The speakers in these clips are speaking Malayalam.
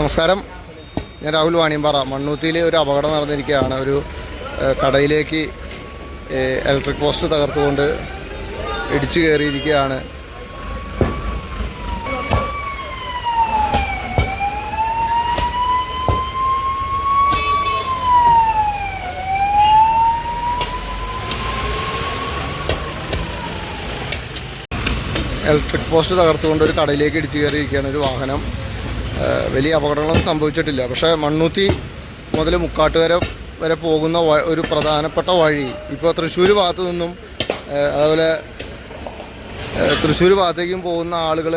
നമസ്കാരം, ഞാൻ രാഹുൽ വാണിയമ്പാറ. മണ്ണൂത്തിയിൽ ഒരു അപകടം നടന്നിരിക്കുകയാണ്. ഒരു കടയിലേക്ക് ഇലക്ട്രിക് പോസ്റ്റ് തകർത്തുകൊണ്ട് ഇടിച്ചു കയറിയിരിക്കുകയാണ്. ഇലക്ട്രിക് പോസ്റ്റ് തകർത്തുകൊണ്ട് ഒരു കടയിലേക്ക് ഇടിച്ചു കയറിയിരിക്കുകയാണ് ഒരു വാഹനം. വലിയ അപകടങ്ങളൊന്നും സംഭവിച്ചിട്ടില്ല. പക്ഷേ മണ്ണൂത്തി മുതൽ മുക്കാട്ടുകര വരെ പോകുന്ന ഒരു പ്രധാനപ്പെട്ട വഴി ഇപ്പോൾ തൃശ്ശൂർ ഭാഗത്തു നിന്നും അതുപോലെ തൃശ്ശൂർ ഭാഗത്തേക്കും പോകുന്ന ആളുകൾ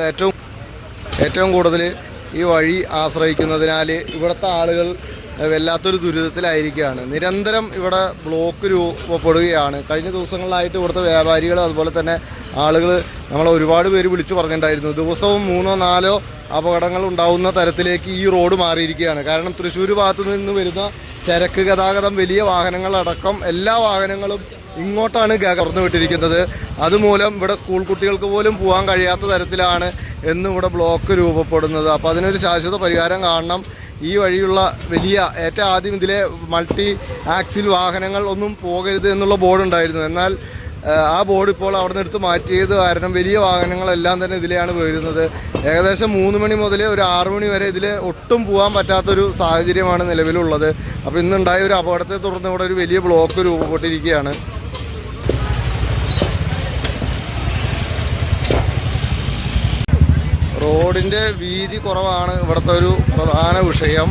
ഏറ്റവും കൂടുതൽ ഈ വഴി ആശ്രയിക്കുന്നതിനാൽ ഇവിടുത്തെ ആളുകൾ വല്ലാത്തൊരു ദുരിതത്തിലായിരിക്കുകയാണ്. നിരന്തരം ഇവിടെ ബ്ലോക്ക് രൂപപ്പെടുകയാണ്. കഴിഞ്ഞ ദിവസങ്ങളിലായിട്ട് ഇവിടുത്തെ വ്യാപാരികൾ അതുപോലെ തന്നെ ആളുകൾ നമ്മളെ ഒരുപാട് പേര് വിളിച്ചു പറഞ്ഞിട്ടുണ്ടായിരുന്നു. ദിവസവും 3-4 അപകടങ്ങൾ ഉണ്ടാകുന്ന തരത്തിലേക്ക് ഈ റോഡ് മാറിയിരിക്കുകയാണ്. കാരണം തൃശ്ശൂർ ഭാഗത്തു നിന്ന് വരുന്ന ചരക്ക് ഗതാഗതം, വലിയ വാഹനങ്ങളടക്കം എല്ലാ വാഹനങ്ങളും ഇങ്ങോട്ടാണ് കടന്നു വിട്ടിരിക്കുന്നത്. അതുമൂലം ഇവിടെ സ്കൂൾ കുട്ടികൾക്ക് പോലും പോകാൻ കഴിയാത്ത തരത്തിലാണ് എന്നും ഇവിടെ ബ്ലോക്ക് രൂപപ്പെടുന്നത്. അപ്പോൾ അതിനൊരു ശാശ്വത പരിഹാരം കാണണം. ഈ വഴിയുള്ള ഏറ്റവും ആദ്യം ഇതിലെ മൾട്ടി ആക്സിൽ വാഹനങ്ങൾ ഒന്നും പോകരുത് എന്നുള്ള ബോർഡുണ്ടായിരുന്നു. എന്നാൽ ആ ബോർഡ് ഇപ്പോൾ അവിടെ നിന്ന് എടുത്ത് മാറ്റിയത് കാരണം വലിയ വാഹനങ്ങളെല്ലാം തന്നെ ഇതിലെയാണ് വരുന്നത്. ഏകദേശം 3 മണി മുതൽ ഒരു 6 മണി വരെ ഇതിൽ ഒട്ടും പോകാൻ പറ്റാത്തൊരു സാഹചര്യമാണ് നിലവിലുള്ളത്. അപ്പോൾ ഇന്നുണ്ടായ ഒരു അപകടത്തെ തുടർന്ന് ഇവിടെ ഒരു വലിയ ബ്ലോക്ക് രൂപപ്പെട്ടിരിക്കുകയാണ്. റോഡിൻ്റെ വീതി കുറവാണ് ഇവിടുത്തെ ഒരു പ്രധാന വിഷയം.